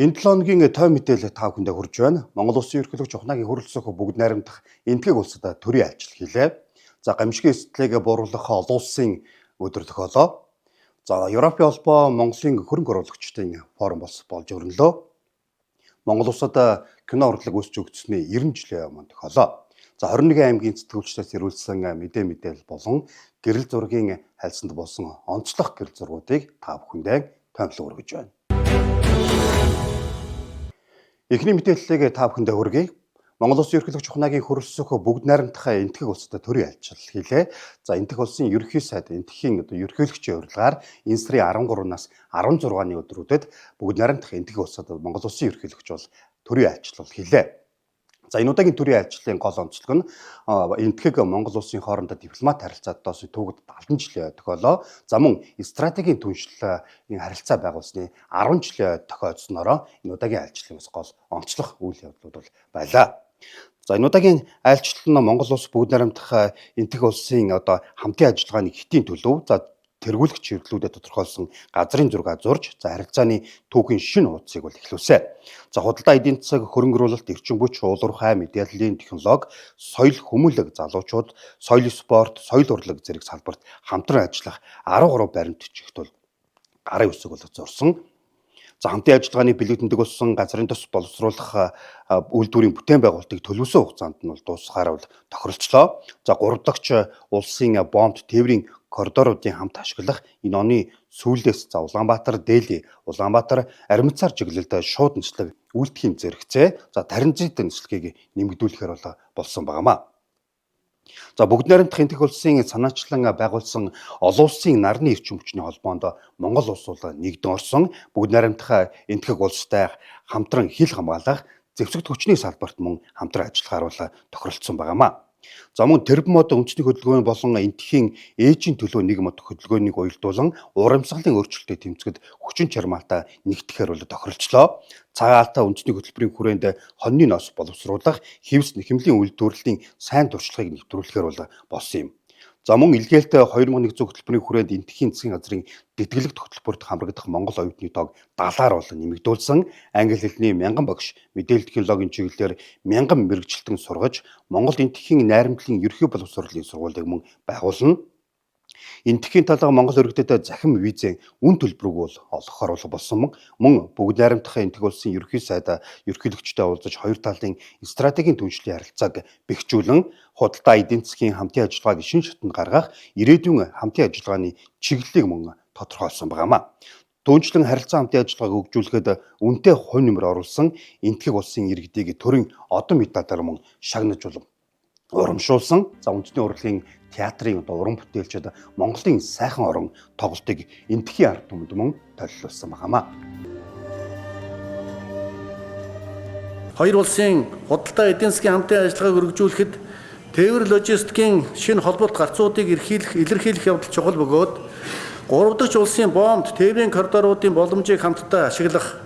Энэ 7 өдрийн той мэдээлэл та бүхэндээ хүрж байна. Монгол Улсын ерөнхийлөгч ухнагийн хөрөлцөх бүгд найрамдах энтгэг улсад төрийн айлчлал хийлээ. За гамшигын эсдлийг бууруулах олон улсын өдөр тохиолоо. За Европын холбоо Монголын хөрөнгө оруулагчдын форум болж өрнөлөө. Монгол улсад кино урлаг өсч өгдсөний 90 жилийн өмнө тохиолоо. За 21 аймгийн цэцгэлэгчдээс ирүүлсэн мэдээлэл болон гэрэл зургийн хайлсанд болсон онцлог гэрэл зургуудыг та бүхэндээ томилго өргөж байна. Эхний мэдээллийг та бүхэндээ хүргэе. Монгол Улсын ерөнхийлөгч ухнагийн хөрөлцөх бүгд найрамдах энтгэг улсад төрийн айлчлал хийлээ. За энтгэх улсын ерөнхий сайд энтхийн ерөнхийлөгчийн урилгаар энэ сарын 13-наас 16-ны өдрүүдэд бүгд найрамдах энтгэг улсад Монгол Улсын ерөнхийлөгч бол төрийн айлчлал хийлээ. За энэ удаагийн төрийн айлчлалын гол онцлог нь энтгэг Монгол Улсын хоорондоо дипломат харилцаад доос төвөд 70 жилийн тохиолоо. За мөн стратегийн түншлэлийн харилцаа байгуулсны 10 жилийн тохиолдсноороо энэ удаагийн айлчлалын гол онцлог үйл явдлууд бол байлаа. За энэ удаагийн айлчлал нь Монгол Улс бүгд найрамдах энтгэг улсын хамтын ажиллагааны хэтийн төлөв тэргүүлэх чиглэлүүдэд тодорхойлсон газрын зураг зурж харилцааны түүхийн шинэ хуудсыг бол эхлүүлсэн. За худалдаа эдийн засаг, хөрөнгө оруулалт, эрчим хүч, уулуурхай, мэдээллийн технологи, соёл, хүмүүнлэг залуучууд, соёл спорт, соёл урлаг зэрэг салбарт хамтран ажиллах 13 баримт чигт бол гарын үсэг бол зурсан. За хамтын ажиллагааны бэлэгдэндэг болсон газрын тос боловсруулах үйлдвэрийн бүтээн байгуулалтыг төлөвлөсөн хугацаанд нь бол дуусгахаар бол тохиролцлоо. За 3 дахь улсын бомб тээврийн коридоруудын хамт ашиглах энэ оны сүүлээс Улаанбаатар, Дели, Улаанбаатар, Аримцаар чиглэлд шууд нислэг үйлдэхийн зэрэгцээ транзит нислэгийг нэмэгдүүлэхээр болсон байнамаа. За бүгд найрамдах энтгэх улсын санаачлан байгуулсан олон улсын нарны эрчим хүчний холбоонд Монгол улс бол нэгдэн орсон. Бүгд найрамдах энтгэх улстай хамтран хил хамгаалах, зэвсэгт хүчний салбарт мөн хамтран ажиллахаар бол тохиролцсон байнамаа. За мөн тэрбум мод үндэсний хөдөлгөөн болон энтхийн ээжийн төлөө нэг мод хөдөлгөөнийг уялдуулан урамсгалын өөрчлөлтөд тэмцэхэд хүчин чармаатай нэгтгэхээр бол тохиролцлоо. Цагаалтаа үндэсний хөтөлбөрийн хүрээнд хоньны нос боловсруулах, хэвс нэхэмлийн үйлдвэрлэлийн сайн туршлагыг нэвтрүүлэхээр бол болсон юм. За мөн илгээлт 2100 хөтөлбөрийн хүрээнд энтхийн засгийн газрын дэтгэлэгт хөтөлбөрт хамрагдах Монгол оюутны тоог 70-аар бол нэмэгдүүлсэн. Англи хэлний 1000 багш, мэдээлэл технологийн чиглэлээр 1000 мэргэжилтэн сургаж, Монгол энтхийн найрамдлын ерхий боловсролын сургуулийг мөн байгуулна. Энтхийн талаа Монгол иргэдэд захим визэн үн төлбөрөг бол олгохоор болсон мөн бүгд найрамдах энтгэх улсын ерөнхий сайд ерөнхийлөгчтэй уулзаж хоёр талын стратегийн түншлэлийн харилцааг бэхжүүлэн худалдаа эдийн засгийн хамтын ажиллагааг шинэ шатанд гаргах ирээдүйн хамтын ажиллагааны чиглэлийг мөн тодорхойлсон байнамаа. Дүүнчлэн харилцаа хамтын ажиллагааг хөгжүүлэхэд үнэтэй хувь нэмэр оруулсан энтгэх улсын иргэдийг төрийн одон медалаар мөн шагнаж урамшуулсан. За үндэсний урлагийн театрын уран бүтээлчид Монголын сайхан орон тоглолтыг энтхийн ард түмэнд мөн төлөвлөсөн байнамаа. Хоёр улсын худалдаа эдийн засгийн хамтын ажиллагааг өргөжүүлэхэд тээвэр логистикийн шинэ холбоот гарцуудыг илэрхийлэх явдал чухал бөгөөд 3 дахь улсын бомб тээврийн коридоруудын боломжийг хамтдаа ашиглах,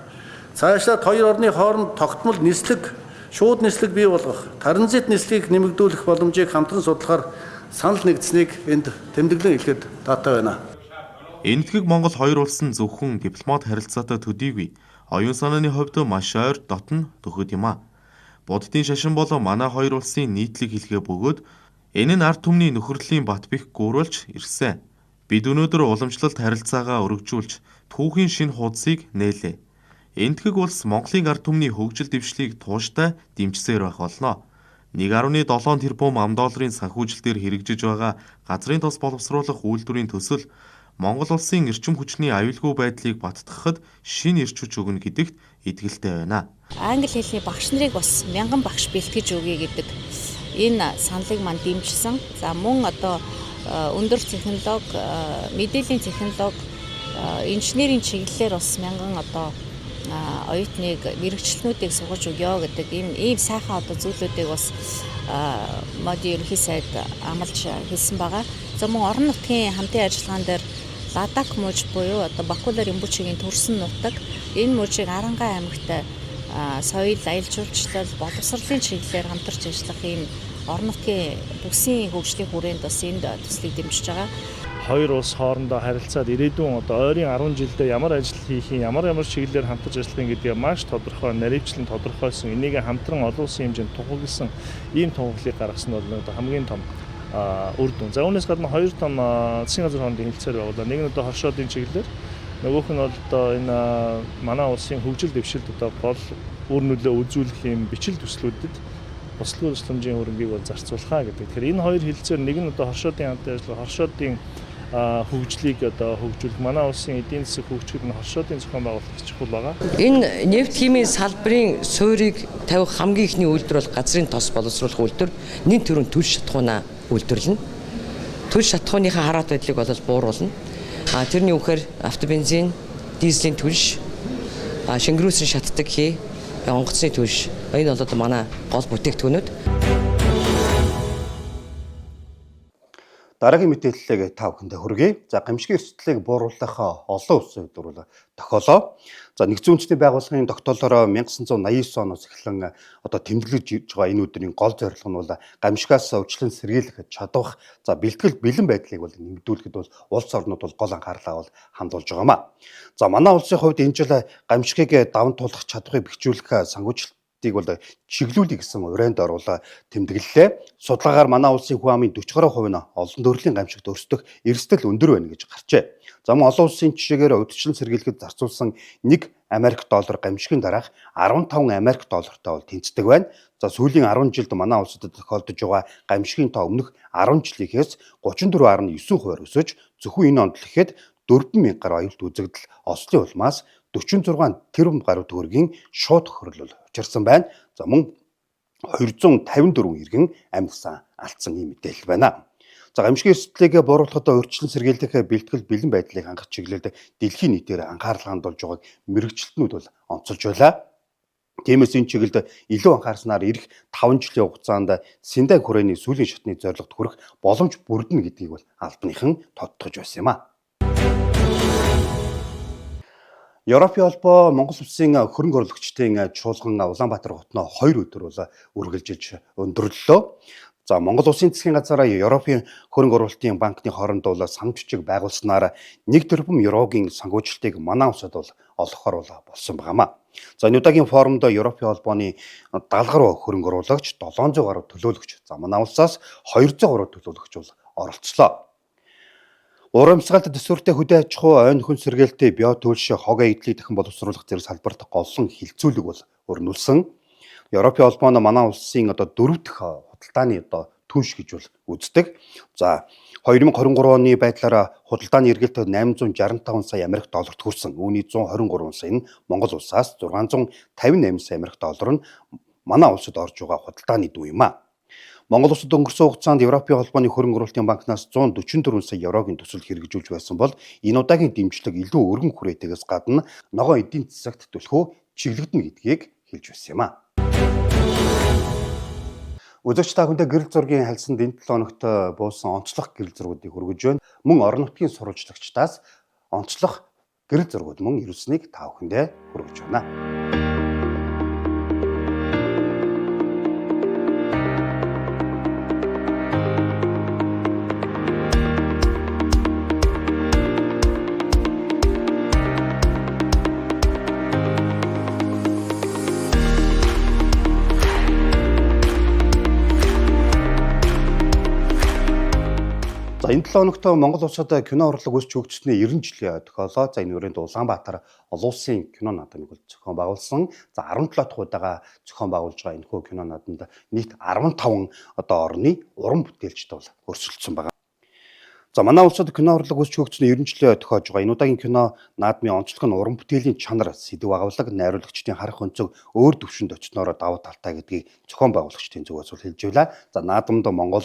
цаашлаад хоёр орны хооронд тогтмол нислэг, шууд нислэг бий болгох, транзит нислэгийг нэмэгдүүлэх боломжийг хамтран судлахаар санал нэгдсэнийг энд тэмдэглэн хэлэхэд таатай байна. Энтгэг Монгол хоёр улсын зөвхөн дипломат харилцаатай төдийгүй оюун санааны хувьд маш ойр дотн төхөд юм а. Буддын шашин болон манай хоёр улсын нийтлэг хэлгээ бөгөөд энэ нь ард түмний нөхөрлөлийн бат бэх гурвалж ирсэн. Бид өнөөдөр уламжлалт харилцаагаа өргөжүүлж түүхийн шинэ хуудсыг нээлээ. Энтгэг улс Монголын ард түмний хөгжил дэвшлийг тууштай дэмжсээр байх болно. 1.7 тэрбум ам.долларын санхүүжилтээр хэрэгжиж байгаа газрын тос боловсруулах үйлдвэрийн төсөл Монгол улсын эрчим хүчний аюулгүй байдлыг баттгахад шинэ эрч хүч өгнө гэдэгт итгэлтэй байна. Англи хэлний багш нарыг бас 1000 багш бэлтгэж өгье гэдэг энэ саналыг мань дэмжсэн. За мөн өндөр технологи, мэдээллийн технологи, инженерийн чиглэлээр бас 1000 оюутныг мэрэгчлэнүүдийг сургаж өгье гэдэг ийм сайхан зүйлүүдийг бас модын ерөнхий сайд амлаж хэлсэн байгаа. За мөн орон нутгийн хамтын ажиллагаан дээр Ладак мужи буюу Бакулар Эмбучигийн төрсөн нутаг энэ мужийг Арангаа аймагт соёл, аялал жуулчлал, боловсролын чиглэлээр хамтарч ажиллах ийм орон нутгийн бүсийн хөгжлийн хүрээнд бас энэ төслийг дэмжиж байгаа. хоёр улс хоорондоо харилцаад ирээдүйн одоо ойрын 10 жилдээ ямар ажил хийх юм, ямар чиглэлээр хамтарч ажиллах гэдгээ маш тодорхой, наривчлан тодорхойлсон, энийг хамтран олон улсын хэмжээнд тунхагласан ийм тунхаглыг гаргасан нь бол одоо хамгийн том үр дүн. За үүнээс гадна хоёр том засгийн газар хоорондын хэлцээр байгууллаа. Нэг нь одоо хоршоодын чиглэлээр, нөгөөх нь бол одоо энэ манай улсын хөгжил дэвшилд одоо гол үр нөлөө үзүүлэх юм бичил төслүүдэд бусдын тусламжийн хөрөнгийг бол зарцуулахаа гэдэг. Тэгэхээр энэ хоёр хэлцээр нэг нь одоо хоршоодын хамтын ажиллагаа, хоршоодын хөгжлийг одоо хөгжүүлэх, манай улсын эдийн засаг хөгжихэд нь хоршоодын зохион байгуулалт чухал байгаа. Энэ нефт химийн салбарын суурийг тавих хамгийн ихний үйлдвэр бол газрын тос боловсруулах үйлдвэр, нэн төрийн төлс шатхуунаа үйлдвэрлэнэ. Төлс шатхууныхаа хараат байдлыг бол бууруулна. Тэрний үхээр автобензин, дизелийн төлс, шингэрүүлсэн шатдаг хий, онгоцны төлс, энэ бол одоо манай гол бүтээгдэхүүнүүд. Дараагийн мэдээллийг та бүхэндээ хүргэе. За гамшигын эрсдлийг бууруулах олон улсын үйлдвэрлэл тохиолоо. За нэгдсэн үндэсний байгууллагын тогтоолоор 1989 оноос эхлэн одоо тэмдэглэж ирж байгаа энэ өдрийн гол зорилго нь бол гамшигаас өвчлөн сэргийлэх чадвах, за бэлтгэл бэлэн байдлыг бол нэмэгдүүлэхэд бол улс орнууд бол гол анхаарлаа бол хандуулж байгаамаа. За манай улсын хувьд энэ жил гамшигыг даван туулах чадварыг бэхжүүлэх санхүүжилт бол чиглүүлэх гэсэн урайнд оруулаа тэмдэглэлээ. Судалгаагаар манай улсын хүн амын 40% нь олон төрлийн гамшигт өрсдөх эрсдэл өндөр байна гэж гарчээ. За мөн олон улсын жишээгээр удирчлан сэргийлэхэд зарцуулсан 1 Америк доллар гамшигын дараах 15 Америк доллартай бол тэнцдэг байна. За сүүлийн 10 жилд манай улсад тохиолдож байгаа гамшигын тоо өмнөх 10 жилийнхээс 34.9% өсөж зөвхөн энэ онд л ихэд 4,000 гаруй аюулт үзэгдэл Ослын улмаас 46 тэрбум гаруй төгрөгийн шууд хөрөл учирсан байна. За мөн 254 иргэн амьдсан алдсан ийм мэдээлэл байна. За гамшигын эрсдлийг бууруулахад урьдчилан сэргийлэх бэлтгэл бэлэн байдлыг хангах чиглэлд дэлхийн нийтээр анхаарал хандуулж байгааг мэрэгчлэтнүүд бол онцолж байлаа. Тиймээс энэ чиглэлд илүү анхаарснаар ирэх 5 жилийн хугацаанд Синдай хүрээний сүүлийн шатны зорилгод хүрэх боломж бүрдэнэ гэдгийг бол албаныхан тодтогч байсан юм а. Европын холбоо Монгол улсын хөрөнгө оруулагчдын чуулган Улаанбаатар хотноо 2 өдөр бол үргэлжилж өндөрлөлөө. За Монгол улсын засгийн газар Европын хөрөнгө оруулалтын банкны хоорондоо санам жижиг байгуулснаар 1 тэрбум еврогийн санхүүжилтийг манай улсад бол олгохоор болсон байгаамаа. За энэ удаагийн форумд Европын холбооны 70 гаруй хөрөнгө оруулагч, 700 гаруй төлөөлөгч, за манай улсаас 200 гаруй төлөөлөгч бол оролцлоо. Урамсгалт төсвөртэй хөдөө аж ахуй, ойн хүн сэргээлтээ био төлш, хог эдлийг дахин боловсруулах зэрэг салбарт голлон хилцүүлэг бол өрнүүлсэн. Европын холбооно манай улсын одоо 4 дахь худалдааны одоо түнш гэж бол үздэг. За 2023 оны байдлаар худалдааны эргэлт 865 сая Америк долларт хүрсэн. Үүний 123 сая нь Монгол улсаас, 658 сая Америк доллар нь манай улсад орж байгаа худалдааны дүү юм а. Монгол улсад өнгөрсөн хугацаанд Европын холбооны хөрөнгө оруулалтын банкнаас 144 сая еврогийн төсөл хэрэгжүүлж байсан бол энэ удаагийн дэмжлэг илүү өргөн хүрээтэйгээс гадна ногоон эдийн засагт түлхүү чиглэгдэнэ гэдгийг хэлж байсан юм а. Үзэгч та бүхэндээ гэрэл зургийн хальсанд энэ 7 хоногт буусан онцлог гэрэл зургуудыг хүргэж байна. Мөн орон нутгийн сурвалжлагчдаас онцлог гэрэл зургууд мөн ирүүлсэнийг та бүхэндээ хүргэж байна. За энэ 7 хоногт Монгол улсад кино урлаг өсч хөгжсөний 90 жилийн тохиолоо. За энэ үрээнд Улаанбаатар олон улсын кино наадмыг бол зохион байгуулсан. За 17 дахь удаага зохион байгуулж байгаа энэхүү кино наадамд нийт 15 одоо орны уран бүтээлчд бол өрсөлдсөн байгаа. За манай улсад кино урлаг өсч хөгжсөний 90 жилийн тохиож байгаа энэ удаагийн кино наадмын онцлог нь уран бүтээлийн чанар, сэдв агуулга, найруулагчдын харах өнцөг өөр төвшөнд очсноор давуу талтай гэдгийг зохион байгуулагчдын зүгээс бол хэлж байлаа. За наадамд Монгол,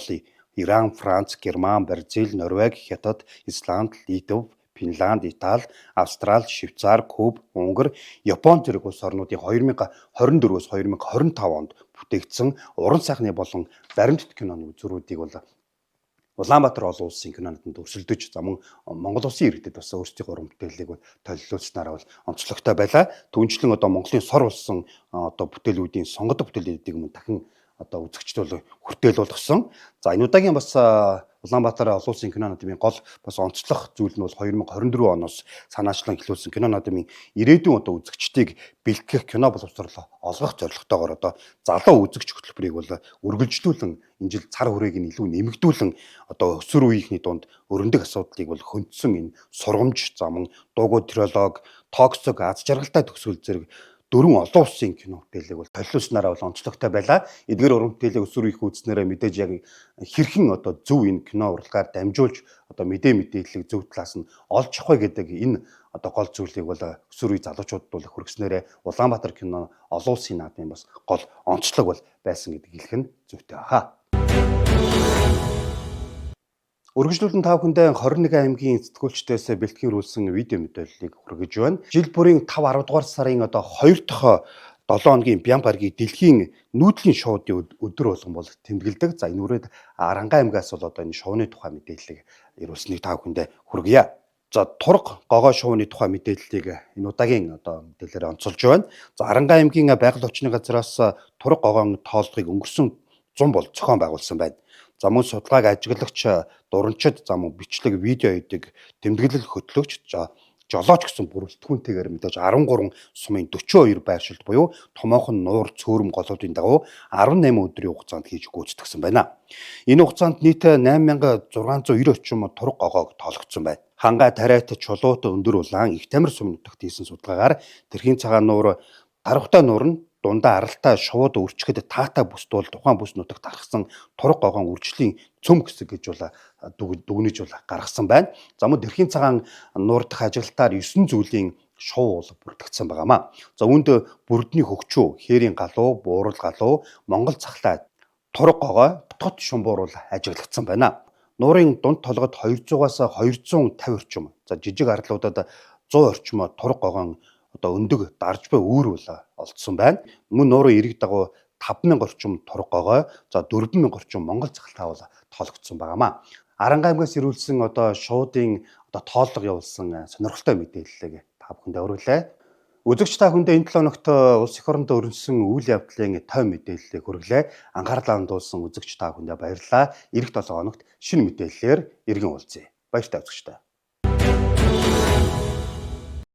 Иран, Франц, Герман, Бразил, Норвеги, Хятад, Исланд, Литв, Финланд, Итали, Австрали, Швейцар, Куб, Унгар, Япон зэрэг улс орнуудын 2024-өөс 2025 онд бүтээгдсэн уран сайхны болон баримтат киноны үзүүрүүдийг бол Улаанбаатар олон улсын кино наадамд өрсөлдөж, за мөн Монгол улсын иргэдэд бас өөрсдийн уран бүтээлийг төлөвлөснараа бол онцлогтой байлаа. Түүнчлэн одоо Монголын сор улсын одоо бүтээлүүдийн сонгодог бүтээлүүдийг мөн дахин одоо үзэгчд бол хүртээл болгосон. За энэ удаагийн бас Улаанбаатар олон улсын кино наадмын гол бас онцлог зүйл нь бол 2024 оноос санаачлан эхлүүлсэн кино наадмын ирээдүйн одоо үзэгчдийг бэлтгэх кино боловсрол олгох зорилготойгоор одоо залуу үзэгч хөтөлбөрийг бол үргэлжлүүлэн энэ жил цар хүрээг нь илүү нэмэгдүүлэн одоо өсвөр үеийнхний дунд өрөндөх асуудлыг бол хөндсөн энэ сургамж замун дуугүй трилог токсик аз жаргалтай төгсгөл зэрэг 4 олон улсын кино бүтээлийг бол толиулснараа бол онцлогтой байлаа. Эдгээр уран бүтээлийг өсвөр үеийнх үзснээрээ мэдээж яг хэрхэн одоо зөв энэ кино урлагаар дамжуулж одоо мэдээллийг зөв талаас нь олж авах вэ гэдэг энэ одоо гол зүйлийг бол өсвөр үе залуучуудад бол хүргэснээрээ Улаанбаатар кино олон улсын наадмын бас гол онцлог бол байсан гэдгийг хэлэх нь зүйтэй аа. Үргэлжлүүлэн тав хүндээ 21 аймгийн сэтгүүлчдээс бэлтгэрүүлсэн видео мэдээллийг хүргэж байна. Жил бүрийн 5-10 дугаар сарын одоо 2 дахь 7 хоногийн Бям гарагийн дэлхийн нүүдлийн шоудын өдөр болгон бол тэмдэглэдэг. За энэ үрээд Аранга аймгаас бол одоо энэ шоуны тухай мэдээллийг ирүүлсэнийг тав хүндээ хүргье. За Турга гогоо шоуны тухай мэдээллийг энэ удаагийн одоо мэдээлэлээр онцолж байна. За Аранга аймгийн байгаль орчны газраас Турга гогоон тооллогыг өнгөрсөн 100 бол зохион байгуулсан байна. За мөн судалгааг ажиглагч, дуранчид, за мөн бичлэг, видео эдэг, тэмдэглэл хөтлөгч, жолооч гэсэн бүрэлдэхүүнтэйгээр мэдээж 13 сумын 42 байршилд буюу томоохон нуур цөөрөм голуудын дагуу 18 өдрийн хугацаанд хийж гүйцэтгэсэн байна. Энэ хугацаанд нийт 8690 орчим турга гогоог тоологдсон байна. Хангай, Тариат, Чулуут, Өндөр улаан, Их Тамир сум нутагт хийсэн судалгаагаар тэрхийн цагаан нуур, Даравтай нуур нь дундаа аралтай шувууд үрчгэд таата бүсд бол тухайн бүс нутагт гаргасан турга гогоон үржлийн цөм хэсэг гэж бол дүгнэж бол гаргасан байна. За мөн тэрхийн цагаан нуур дахь ажиглалтаар 9 зүйлийн шуу бол бүрдэгдсэн байгаамаа. За үүнд бүрдний хөгчөө, хээрийн галуу, буурал галуу, Монгол цахлаа турга гогоо, тот шумбуур бол ажиглагдсан байна. Нуурын дунд толгойд 200-аас 250 орчим. За жижиг арлуудад 100 орчим турга гогоон одоо өндөг дарж буй үүр бол олдсон байна. Мөн нуурын эрэг дагуу 5000 орчим турга гогоо, за 4000 орчим Монгол цахалтай бол тоологдсон байгаамаа. Аранга аймгаас ирүүлсэн одоо шуудын одоо тооллого явуулсан сонирхолтой мэдээллийг та бүхэндээ өргөлээ. Үзэгч та бүхэндээ энэ 7 өнөخت улс эх орондоо өрнөсөн үйл явдлын тав мэдээллийг хүргэлээ. Анхаарлаа хандуулсан үзэгч та бүхэндээ баярлалаа. Ирэх 7 хоногт шинэ мэдээллээр иргэн уулзъя. Баяртай үзэгчтэй.